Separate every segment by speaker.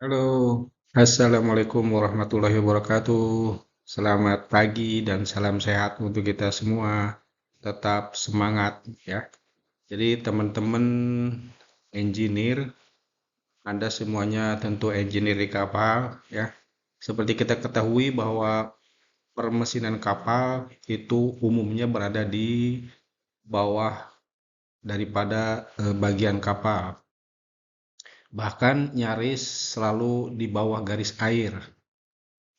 Speaker 1: Halo, Assalamualaikum warahmatullahi wabarakatuh. Selamat pagi dan salam sehat untuk kita semua. Tetap semangat ya. Jadi teman-teman engineer, Anda semuanya tentu engineer di kapal ya. Seperti kita ketahui bahwa permesinan kapal itu umumnya berada di bawah daripada bagian kapal. Bahkan nyaris selalu di bawah garis air.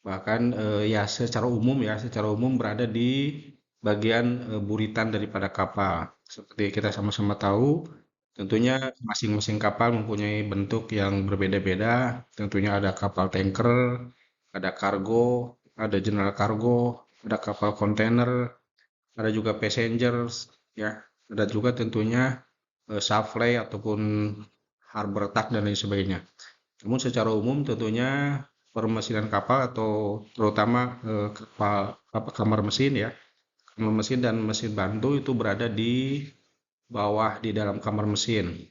Speaker 1: Bahkan ya secara umum berada di bagian buritan daripada kapal. Seperti kita sama-sama tahu, tentunya masing-masing kapal mempunyai bentuk yang berbeda-beda. Tentunya ada kapal tanker, ada kargo, ada general kargo, ada kapal kontainer, ada juga passengers, ya. Ada juga tentunya supply ataupun harbor tug dan lain sebagainya. Namun secara umum tentunya permesinan kapal atau terutama kamar mesin ya, kamar mesin dan mesin bantu itu berada di bawah di dalam kamar mesin.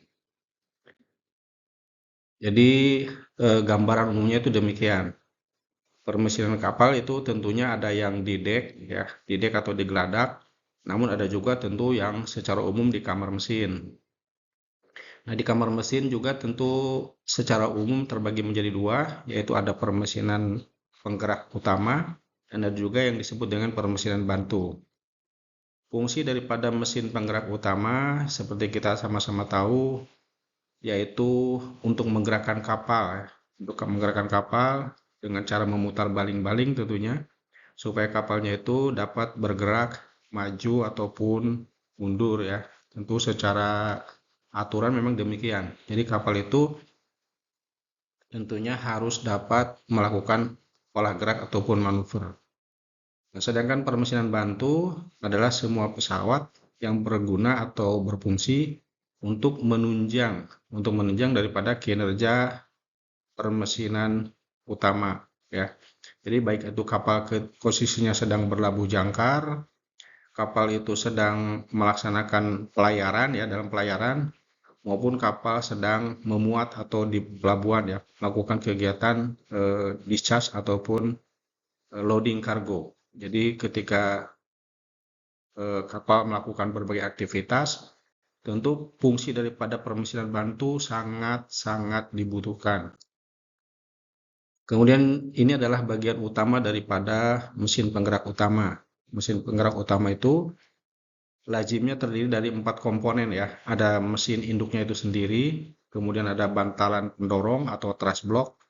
Speaker 1: Jadi gambaran umumnya itu demikian. Permesinan kapal itu tentunya ada yang di dek ya, di dek atau di geladak. Namun ada juga tentu yang secara umum di kamar mesin. Nah, di kamar mesin juga tentu secara umum terbagi menjadi dua, yaitu ada permesinan penggerak utama dan ada juga yang disebut dengan permesinan bantu. Fungsi daripada mesin penggerak utama, seperti kita sama-sama tahu, yaitu untuk menggerakkan kapal, ya. Untuk menggerakkan kapal dengan cara memutar baling-baling tentunya, supaya kapalnya itu dapat bergerak maju ataupun mundur ya. Tentu secara aturan memang demikian. Jadi kapal itu tentunya harus dapat melakukan olah gerak ataupun manuver. Nah, sedangkan permesinan bantu adalah semua pesawat yang berguna atau berfungsi untuk menunjang daripada kinerja permesinan utama ya. Jadi baik itu kapal posisinya sedang berlabuh jangkar, kapal itu sedang melaksanakan pelayaran ya, dalam pelayaran maupun kapal sedang memuat atau di pelabuhan ya, melakukan kegiatan discharge ataupun loading kargo. Jadi ketika kapal melakukan berbagai aktivitas, tentu fungsi daripada permesinan bantu sangat-sangat dibutuhkan. Kemudian ini adalah bagian utama daripada mesin penggerak utama. Mesin penggerak utama itu lazimnya terdiri dari 4 komponen ya. Ada mesin induknya itu sendiri, kemudian ada bantalan pendorong atau thrust block,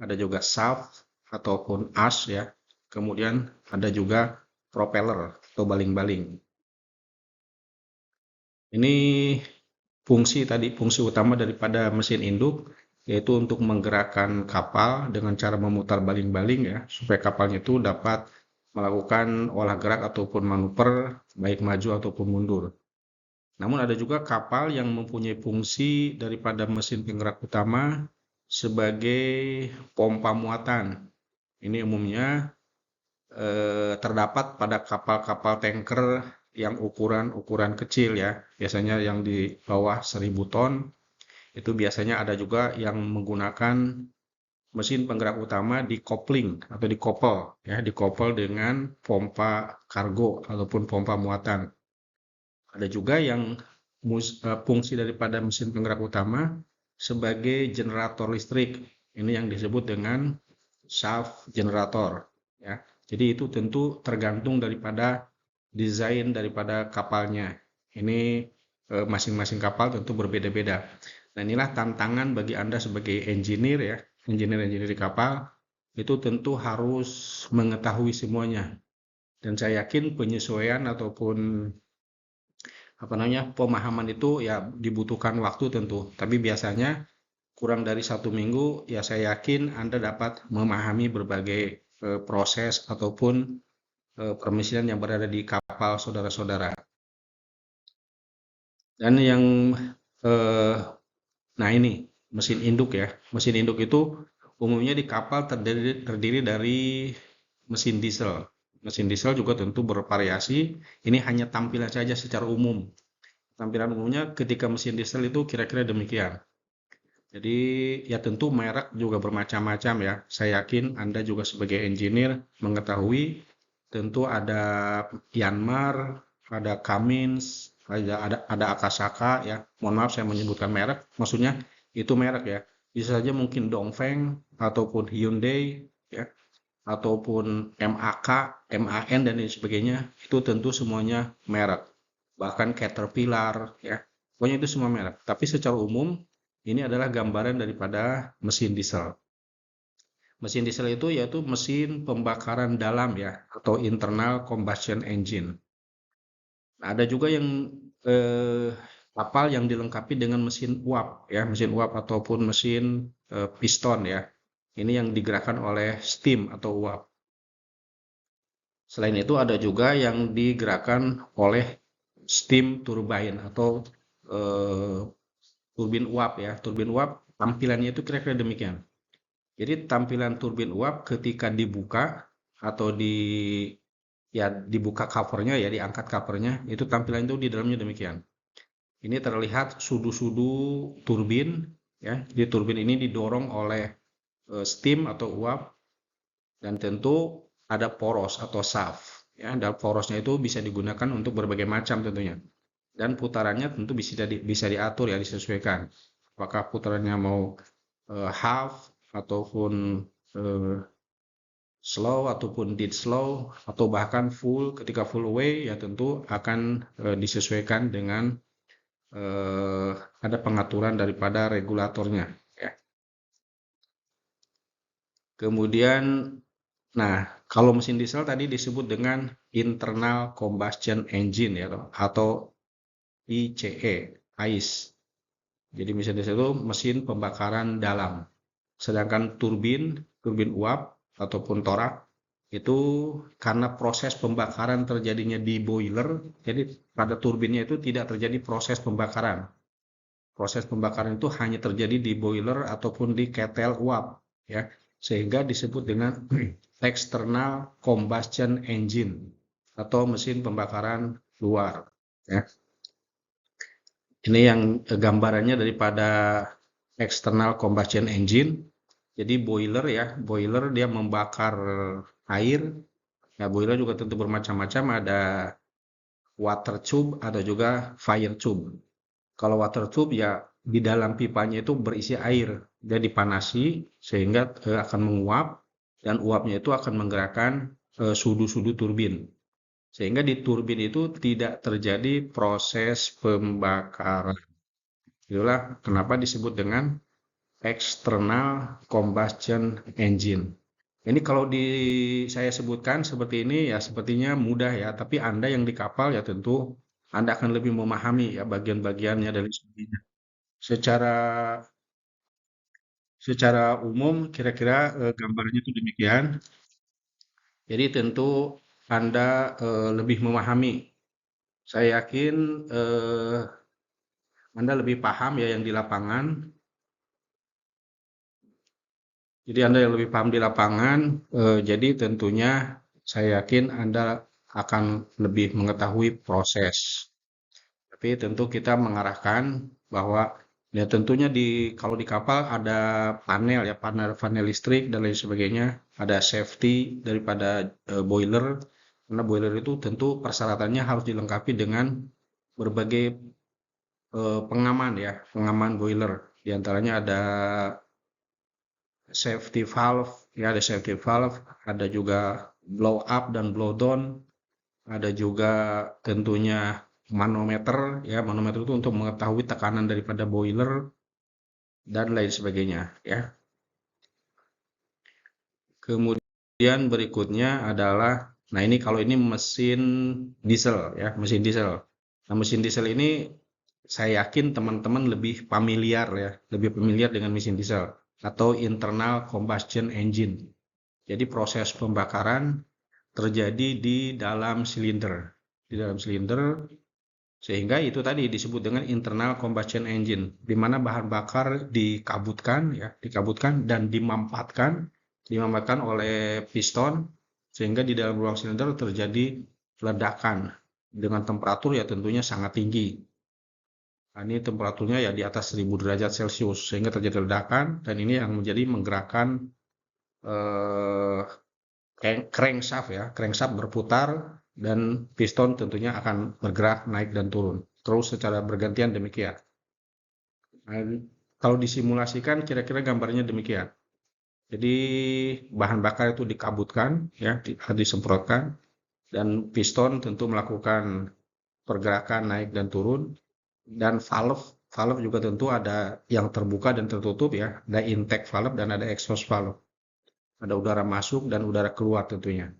Speaker 1: ada juga shaft ataupun as ya. Kemudian ada juga propeller atau baling-baling. Ini fungsi utama daripada mesin induk yaitu untuk menggerakkan kapal dengan cara memutar baling-baling ya, supaya kapalnya itu dapat melakukan olah gerak ataupun manuver baik maju ataupun mundur. Namun ada juga kapal yang mempunyai fungsi daripada mesin penggerak utama sebagai pompa muatan. Ini umumnya terdapat pada kapal-kapal tanker yang ukuran kecil ya, biasanya yang di bawah 1000 ton. Itu biasanya ada juga yang menggunakan mesin penggerak utama di coupling atau dikoppel dengan pompa kargo ataupun pompa muatan. Ada juga yang fungsi daripada mesin penggerak utama sebagai generator listrik. Ini yang disebut dengan shaft generator ya. Jadi itu tentu tergantung daripada desain daripada kapalnya. Ini masing-masing kapal tentu berbeda-beda. Nah, inilah tantangan bagi Anda sebagai engineer ya, engineer di kapal, itu tentu harus mengetahui semuanya. Dan saya yakin penyesuaian ataupun pemahaman itu ya dibutuhkan waktu tentu. Tapi biasanya kurang dari 1 minggu ya saya yakin Anda dapat memahami berbagai proses ataupun permesinan yang berada di kapal saudara-saudara. Dan yang eh, nah ini mesin induk ya. Mesin induk itu umumnya di kapal terdiri dari mesin diesel. Mesin diesel juga tentu bervariasi. Ini hanya tampilan saja secara umum. Tampilan umumnya ketika mesin diesel itu kira-kira demikian. Jadi ya tentu merek juga bermacam-macam ya. Saya yakin Anda juga sebagai engineer mengetahui tentu ada Yanmar, ada Cummins, ada Akasaka ya. Mohon maaf saya menyebutkan merek, maksudnya itu merek ya. Bisa saja mungkin Dongfeng ataupun Hyundai ya, ataupun MAK, MAN dan lain sebagainya. Itu tentu semuanya merek. Bahkan Caterpillar ya. Pokoknya itu semua merek. Tapi secara umum ini adalah gambaran daripada mesin diesel. Mesin diesel itu yaitu mesin pembakaran dalam ya, atau internal combustion engine. Nah, ada juga yang kapal yang dilengkapi dengan mesin uap ya, mesin uap ataupun mesin piston ya. Ini yang digerakkan oleh steam atau uap. Selain itu ada juga yang digerakkan oleh steam turbine atau eh, turbin uap ya. Turbin uap tampilannya itu kira-kira demikian. Jadi tampilan turbin uap ketika dibuka atau dibuka covernya ya, diangkat covernya, itu tampilan itu di dalamnya demikian. Ini terlihat sudu-sudu turbin ya. Jadi turbin ini didorong oleh steam atau uap dan tentu ada poros atau shaft ya. Dan porosnya itu bisa digunakan untuk berbagai macam tentunya. Dan putarannya tentu bisa diatur ya, disesuaikan. Apakah putarannya mau half ataupun eh, slow ataupun dead slow atau bahkan full. Ketika full away ya tentu akan disesuaikan dengan ada pengaturan daripada regulatornya ya. Kemudian nah, kalau mesin diesel tadi disebut dengan internal combustion engine ya atau ICE, AIS. Jadi mesin diesel itu mesin pembakaran dalam. Sedangkan turbin uap ataupun torak itu karena proses pembakaran terjadinya di boiler, jadi pada turbinnya itu tidak terjadi proses pembakaran. Proses pembakaran itu hanya terjadi di boiler ataupun di ketel uap, ya, sehingga disebut dengan external combustion engine atau mesin pembakaran luar. Ya. Ini yang gambarannya daripada external combustion engine. Jadi boiler ya, boiler dia membakar air. Ya, boiler juga tentu bermacam-macam, ada water tube, ada juga fire tube. Kalau water tube ya di dalam pipanya itu berisi air, dia dipanasi sehingga akan menguap dan uapnya itu akan menggerakkan sudu-sudu turbin. Sehingga di turbin itu tidak terjadi proses pembakaran. Itulah kenapa disebut dengan external combustion engine. Ini kalau saya sebutkan seperti ini ya sepertinya mudah ya, tapi Anda yang di kapal ya tentu Anda akan lebih memahami ya bagian-bagiannya dan sebagainya. Secara secara umum kira-kira gambarnya itu demikian. Jadi tentu Anda lebih memahami. Saya yakin Anda lebih paham ya yang di lapangan. Jadi Anda yang lebih paham di lapangan, jadi tentunya saya yakin Anda akan lebih mengetahui proses. Tapi tentu kita mengarahkan bahwa ya tentunya kalau di kapal ada panel ya, panel listrik dan lain sebagainya, ada safety daripada boiler. Karena boiler itu tentu persyaratannya harus dilengkapi dengan berbagai pengaman ya, pengaman boiler. Di antaranya ada safety valve, ya ada safety valve, ada juga blow up dan blow down, ada juga tentunya manometer, ya manometer itu untuk mengetahui tekanan daripada boiler dan lain sebagainya, ya. Kemudian berikutnya adalah, nah ini kalau ini mesin diesel, ya mesin diesel. Nah mesin diesel ini saya yakin teman-teman lebih familiar ya, lebih familiar dengan mesin diesel atau internal combustion engine. Jadi proses pembakaran terjadi di dalam silinder. Di dalam silinder sehingga itu tadi disebut dengan internal combustion engine di mana bahan bakar dikabutkan ya, dikabutkan dan dimampatkan oleh piston sehingga di dalam ruang silinder terjadi ledakan dengan temperatur ya tentunya sangat tinggi. Nah, ini temperaturnya ya di atas 1000 derajat Celcius sehingga terjadi ledakan, dan ini yang menjadi menggerakkan eh, crankshaft ya, crankshaft berputar dan piston tentunya akan bergerak naik dan turun. Terus secara bergantian demikian. Nah, kalau disimulasikan kira-kira gambarnya demikian. Jadi bahan bakar itu dikabutkan ya, disemprotkan, dan piston tentu melakukan pergerakan naik dan turun, dan valve valve juga tentu ada yang terbuka dan tertutup ya, ada intake valve dan ada exhaust valve. Ada udara masuk dan udara keluar tentunya.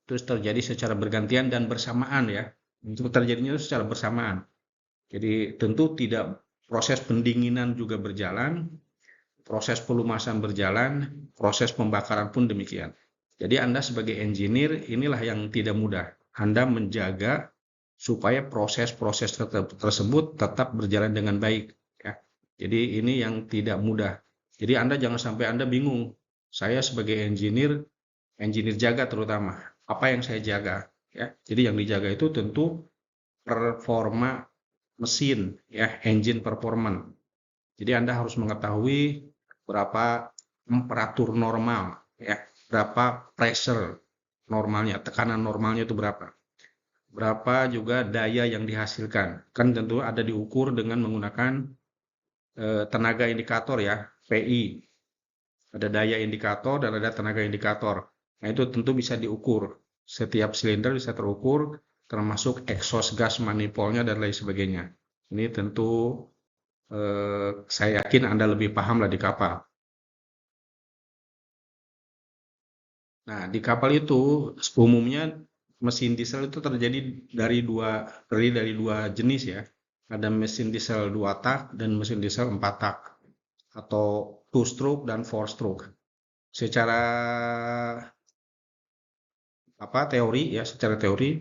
Speaker 1: Terus terjadi secara bergantian dan bersamaan ya. Untuk terjadinya secara bersamaan. Jadi tentu tidak, proses pendinginan juga berjalan, proses pelumasan berjalan, proses pembakaran pun demikian. Jadi Anda sebagai engineer inilah yang tidak mudah. Anda menjaga supaya proses-proses tersebut tetap berjalan dengan baik ya. Jadi ini yang tidak mudah. Jadi Anda jangan sampai Anda bingung. Saya sebagai engineer jaga terutama, apa yang saya jaga ya. Jadi yang dijaga itu tentu performa mesin ya, engine performance. Jadi Anda harus mengetahui berapa temperatur normal ya, berapa pressure normalnya, tekanan normalnya itu berapa. Berapa juga daya yang dihasilkan. Kan tentu ada diukur dengan menggunakan tenaga indikator ya, PI. Ada daya indikator dan ada tenaga indikator. Nah, itu tentu bisa diukur. Setiap silinder bisa terukur, termasuk exhaust gas manifoldnya dan lain sebagainya. Ini tentu saya yakin Anda lebih paham lah di kapal. Nah, di kapal itu umumnya mesin diesel itu terdiri dari dua jenis ya. Ada mesin diesel 2 tak dan mesin diesel 4 tak, atau 2 stroke dan 4 stroke. Secara secara teori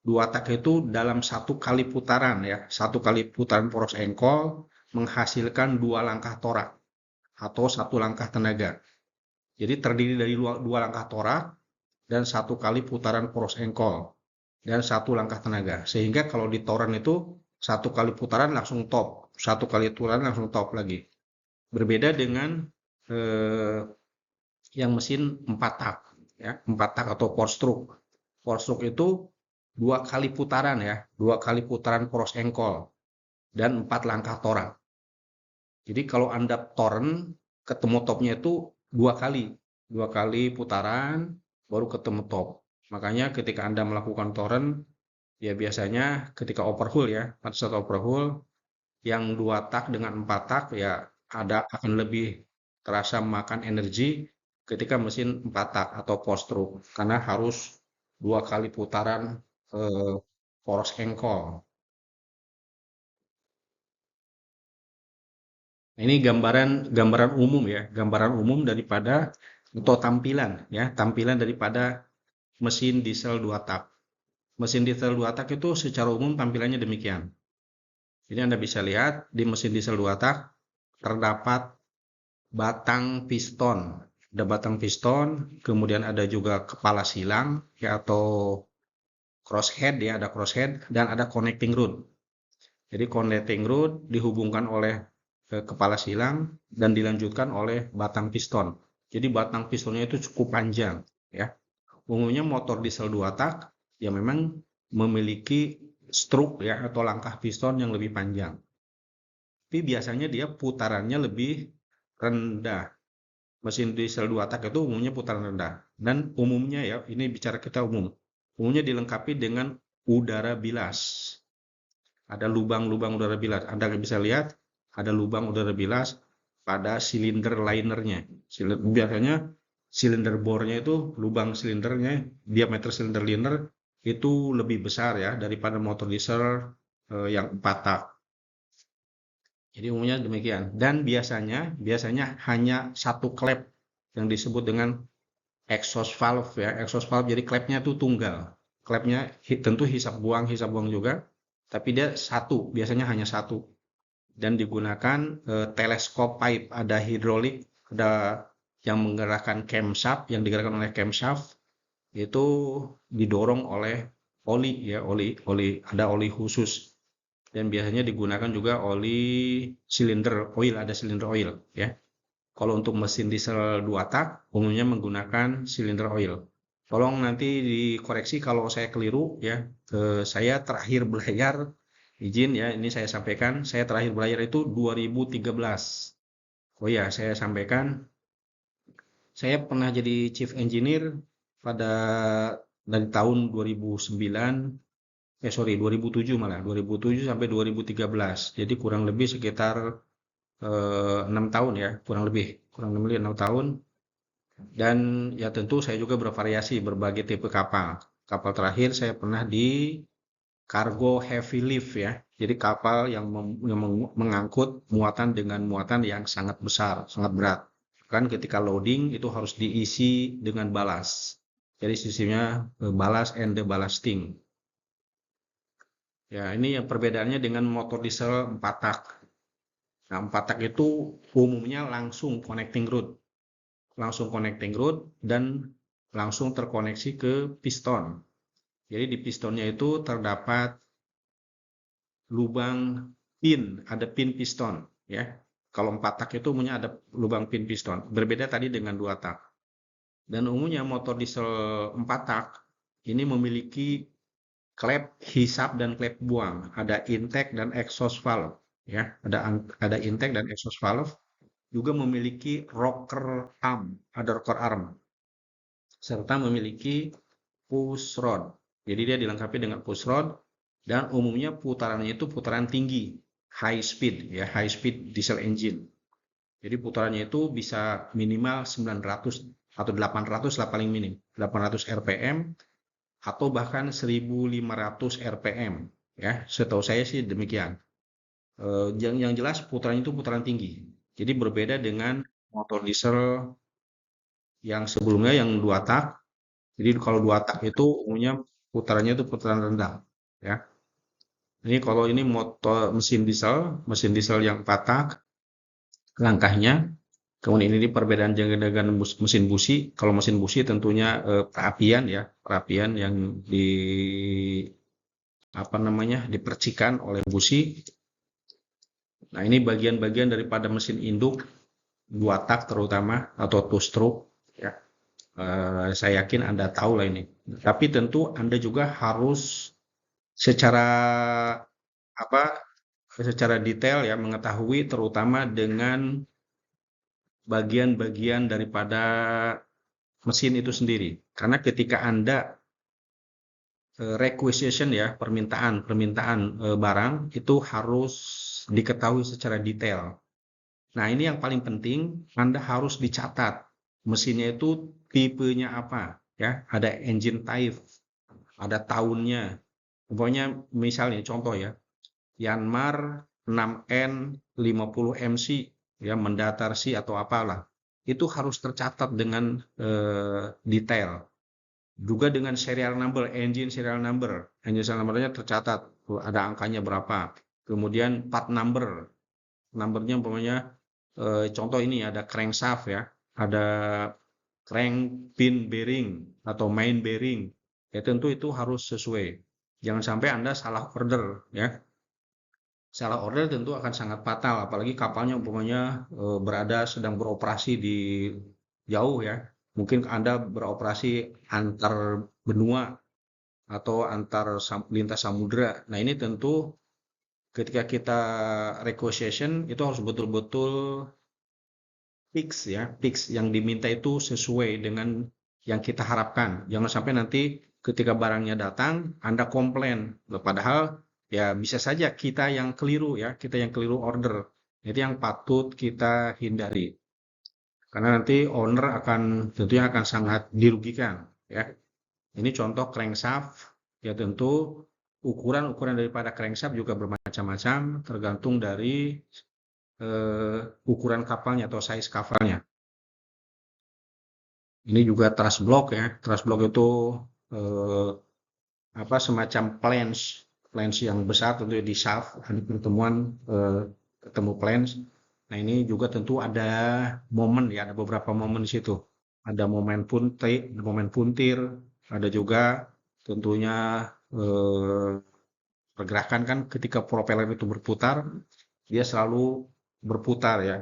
Speaker 1: 2 tak itu dalam satu kali putaran ya, satu kali putaran poros engkol menghasilkan 2 langkah torak atau 1 langkah tenaga. Jadi terdiri dari 2 langkah torak dan 1 kali putaran poros engkol dan 1 langkah tenaga. Sehingga kalau di toren itu 1 kali putaran langsung top, 1 kali putaran langsung top lagi. Berbeda dengan eh, yang mesin 4 tak ya, 4 tak atau 4 stroke. 4 stroke itu 2 kali putaran ya, 2 kali putaran poros engkol dan 4 langkah torak. Jadi kalau Anda toren ketemu topnya itu 2 kali putaran baru ketemu top. Makanya ketika Anda melakukan toren, ya biasanya ketika overhaul ya, pada saat overhaul yang 2 tak dengan 4 tak ya akan lebih terasa makan energi ketika mesin 4 tak atau 4 stroke, karena harus 2 kali putaran poros engkol. Ini gambaran umum ya, gambaran umum daripada atau tampilan daripada mesin diesel 2 tak. Mesin diesel 2 tak itu secara umum tampilannya demikian. Jadi Anda bisa lihat di mesin diesel 2 tak terdapat batang piston. Ada batang piston, kemudian ada juga kepala silang ya, atau crosshead ya, ada crosshead dan ada connecting rod. Jadi connecting rod dihubungkan oleh kepala silang dan dilanjutkan oleh batang piston. Jadi batang pistonnya itu cukup panjang ya. Umumnya motor diesel 2 tak ya memang memiliki stroke ya atau langkah piston yang lebih panjang. Tapi biasanya dia putarannya lebih rendah. Mesin diesel 2 tak itu umumnya putaran rendah. Dan umumnya ya, ini bicara kita umum. Umumnya dilengkapi dengan udara bilas. Ada lubang-lubang udara bilas. Anda bisa lihat ada lubang udara bilas pada silinder linernya. Biasanya silinder bornya itu, lubang silindernya, diameter silinder liner itu lebih besar ya daripada motor diesel yang 4 tak. Jadi umumnya demikian. Dan biasanya hanya satu klep yang disebut dengan exhaust valve ya. Exhaust valve jadi klepnya itu tunggal. Klepnya tentu hisap buang juga, tapi dia satu, biasanya hanya satu. Dan digunakan teleskop pipe, ada hidrolik, ada yang menggerakkan camshaft, yang digerakkan oleh camshaft itu didorong oleh oli ya, ada oli khusus. dan biasanya digunakan juga oli silinder oil, ada silinder oil ya. Kalau untuk mesin diesel 2 tak umumnya menggunakan silinder oil. Tolong nanti dikoreksi kalau saya keliru ya. Saya terakhir belayar, izin ya, ini saya sampaikan, saya terakhir belayar itu 2013. Oh ya, saya sampaikan, saya pernah jadi chief engineer pada dari tahun 2009, 2007 malah, 2007 sampai 2013. Jadi kurang lebih sekitar 6 tahun ya, kurang lebih 6 tahun. Dan ya tentu saya juga bervariasi berbagai tipe kapal. Kapal terakhir saya pernah di cargo heavy lift ya. Jadi kapal yang mengangkut muatan dengan muatan yang sangat besar, sangat berat. Kan ketika loading itu harus diisi dengan balas. Jadi sistemnya balas and the ballasting. Ya, ini yang perbedaannya dengan motor diesel 4 tak. Nah, 4 tak itu umumnya langsung connecting root dan langsung terkoneksi ke piston. Jadi di pistonnya itu terdapat lubang pin, ada pin piston ya. Kalau 4 tak itu umumnya ada lubang pin piston. Berbeda tadi dengan 2 tak. Dan umumnya motor diesel 4 tak ini memiliki klep hisap dan klep buang. Ada intake dan exhaust valve ya. Ada intake dan exhaust valve. Juga memiliki rocker arm, ada rocker arm serta memiliki push rod. Jadi dia dilengkapi dengan push rod dan umumnya putarannya itu putaran tinggi, high speed ya, high speed diesel engine. Jadi putarannya itu bisa minimal 900 atau 800 lah paling minim, 800 rpm atau bahkan 1500 rpm ya. Setahu saya sih demikian. Yang jelas putarannya itu putaran tinggi. Jadi berbeda dengan motor diesel yang sebelumnya yang 2 tak. Jadi kalau 2 tak itu umumnya putarannya itu putaran rendah ya. Ini kalau ini motor mesin diesel yang 4 tak langkahnya. Kemudian ini perbedaan dengan mesin busi. Kalau mesin busi tentunya perapian ya, perapian yang dipercikan oleh busi. Nah, ini bagian-bagian daripada mesin induk 2 tak terutama atau two stroke ya. Saya yakin Anda tahu lah ini. Tapi tentu Anda juga harus secara secara detail ya mengetahui terutama dengan bagian-bagian daripada mesin itu sendiri. Karena ketika Anda requisition ya, permintaan barang itu harus diketahui secara detail. Nah, ini yang paling penting, Anda harus dicatat mesinnya itu tipenya apa ya, ada engine type, ada tahunnya. Pokoknya misalnya contoh ya, Yanmar 6N 50 MC ya, mendatar C atau apalah. Itu harus tercatat dengan detail. Juga dengan serial number, engine serial number-nya tercatat, ada angkanya berapa. Kemudian part numbernya umpamanya contoh ini ada crankshaft ya, ada crank pin bearing atau main bearing. Ya tentu itu harus sesuai. Jangan sampai Anda salah order ya. Salah order tentu akan sangat fatal, apalagi kapalnya umpamanya sedang beroperasi di jauh ya. Mungkin Anda beroperasi antar benua atau antar lintas samudra. Nah, ini tentu ketika kita requisition itu harus betul-betul fix ya, fix yang diminta itu sesuai dengan yang kita harapkan. Jangan sampai nanti ketika barangnya datang Anda komplain. Padahal ya bisa saja kita yang keliru ya, kita yang keliru order. Itu yang patut kita hindari. Karena nanti owner tentunya akan sangat dirugikan ya. Ini contoh crankshaft, ya tentu ukuran daripada crankshaft juga bermacam-macam tergantung dari ukuran kapalnya atau size kapalnya. Ini juga truss block ya. Truss block itu semacam flange yang besar tentu di shaft, ada pertemuan ketemu flange. Nah, ini juga tentu ada momen ya, ada beberapa momen di situ. Ada momen puntir, ada juga tentunya Pergerakan kan ketika propeller itu berputar, dia selalu berputar ya.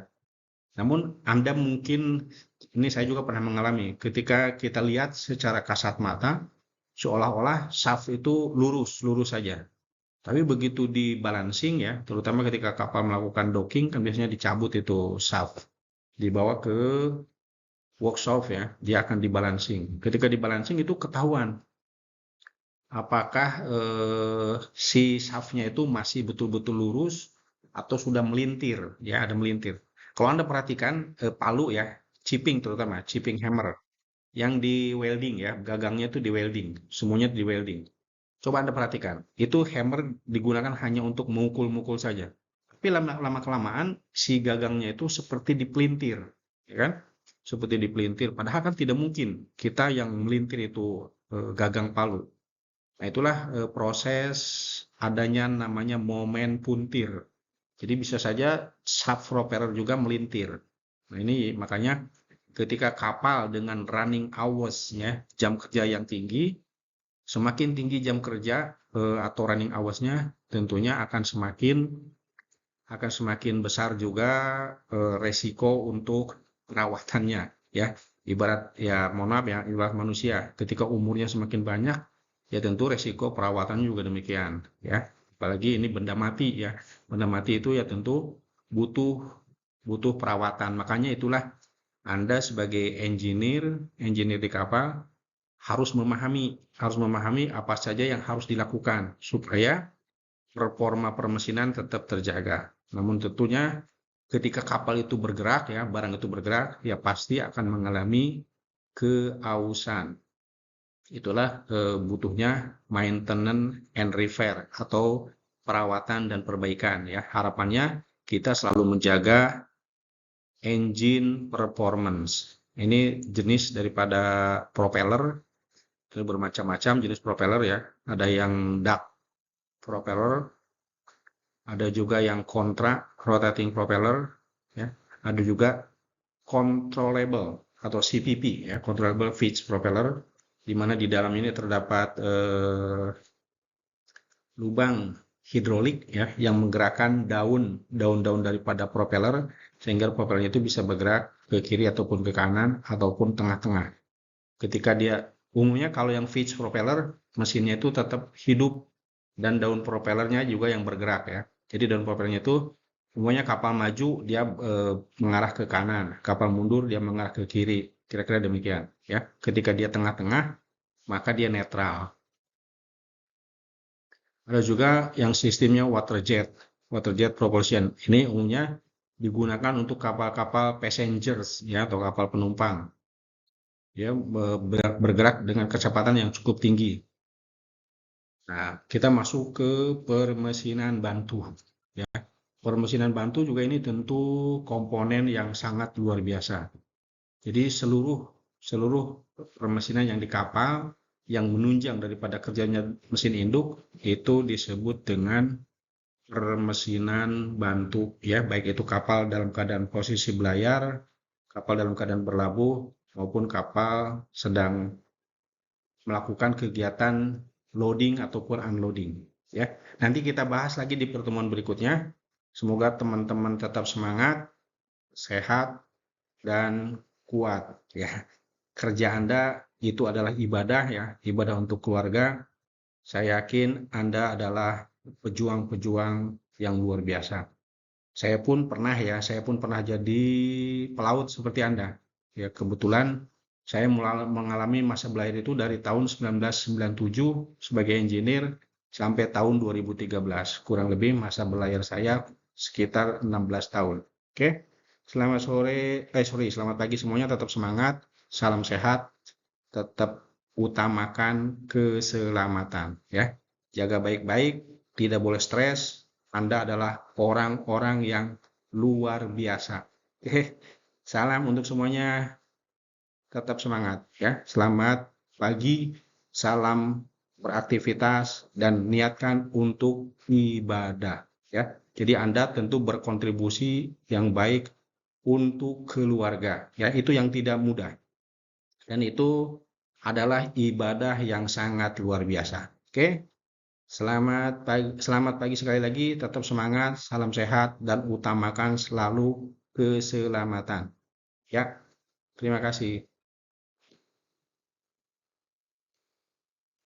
Speaker 1: Namun Anda mungkin, ini saya juga pernah mengalami, ketika kita lihat secara kasat mata, seolah-olah shaft itu lurus saja. Tapi begitu di balancing ya, terutama ketika kapal melakukan docking, kan biasanya dicabut itu shaft, dibawa ke workshop ya, dia akan dibalancing. Ketika dibalancing itu ketahuan apakah si shaftnya itu masih betul-betul lurus atau sudah melintir, ya ada melintir. Kalau Anda perhatikan palu ya, chipping terutama, chipping hammer, yang di welding ya, gagangnya itu di welding, semuanya di welding. Coba Anda perhatikan, itu hammer digunakan hanya untuk memukul-mukul saja. Tapi lama kelamaan si gagangnya itu seperti dipelintir, ya kan? Seperti dipelintir. Padahal kan tidak mungkin kita yang melintir itu gagang palu. Nah, itulah proses adanya namanya momen puntir. Jadi bisa saja shaft propeller juga melintir. Nah, ini makanya ketika kapal dengan running hours-nya, jam kerja yang tinggi, semakin tinggi jam kerja atau running hours-nya, tentunya akan semakin besar juga resiko untuk perawatannya ya. Ibarat ya mohon maaf ya, ibarat manusia, ketika umurnya semakin banyak, ya tentu resiko perawatan juga demikian ya. Apalagi ini benda mati ya. Benda mati itu ya tentu butuh butuh perawatan. Makanya itulah Anda sebagai engineer di kapal harus memahami apa saja yang harus dilakukan supaya performa permesinan tetap terjaga. Namun tentunya ketika kapal itu bergerak ya, barang itu bergerak, ya pasti akan mengalami keausan. Itulah butuhnya maintenance and repair atau perawatan dan perbaikan ya. Harapannya kita selalu menjaga engine performance. Ini jenis daripada propeller, bermacam-macam jenis propeller ya. Ada yang duct propeller, ada juga yang contra rotating propeller, ya. Ada juga controllable atau CPP ya, controllable pitch propeller, di mana di dalam ini terdapat lubang hidrolik ya yang menggerakkan daun-daun daripada propeller sehingga propellernya itu bisa bergerak ke kiri ataupun ke kanan ataupun tengah-tengah. Ketika dia umumnya kalau yang pitch propeller mesinnya itu tetap hidup dan daun propellernya juga yang bergerak ya. Jadi daun propellernya itu umumnya kapal maju dia mengarah ke kanan, kapal mundur dia mengarah ke kiri. Kira-kira demikian ya. Ketika dia tengah-tengah maka dia netral. Ada juga yang sistemnya water jet propulsion. Ini umumnya digunakan untuk kapal-kapal passengers ya atau kapal penumpang. Dia bergerak dengan kecepatan yang cukup tinggi. Nah, kita masuk ke permesinan bantu. Ya, permesinan bantu juga ini tentu komponen yang sangat luar biasa. Jadi seluruh permesinan yang di kapal yang menunjang daripada kerjanya mesin induk itu disebut dengan permesinan bantu. Ya, baik itu kapal dalam keadaan posisi belayar, kapal dalam keadaan berlabuh, maupun kapal sedang melakukan kegiatan loading ataupun unloading ya. Nanti kita bahas lagi di pertemuan berikutnya. Semoga teman-teman tetap semangat, sehat dan kuat ya. Kerja Anda itu adalah ibadah ya, ibadah untuk keluarga. Saya yakin Anda adalah pejuang-pejuang yang luar biasa. Saya pun pernah jadi pelaut seperti Anda. Ya, kebetulan saya mengalami masa belayar itu dari tahun 1997 sebagai engineer sampai tahun 2013. Kurang lebih masa belayar saya sekitar 16 tahun. Oke. Selamat pagi semuanya, tetap semangat, salam sehat, tetap utamakan keselamatan ya. Jaga baik-baik, tidak boleh stres. Anda adalah orang-orang yang luar biasa. Oke. Salam untuk semuanya. Tetap semangat ya. Selamat pagi, salam beraktivitas dan niatkan untuk ibadah ya. Jadi Anda tentu berkontribusi yang baik untuk keluarga ya. Itu yang tidak mudah. Dan itu adalah ibadah yang sangat luar biasa. Oke? Selamat pagi sekali lagi, tetap semangat, salam sehat, dan utamakan selalu keselamatan. Ya, terima kasih.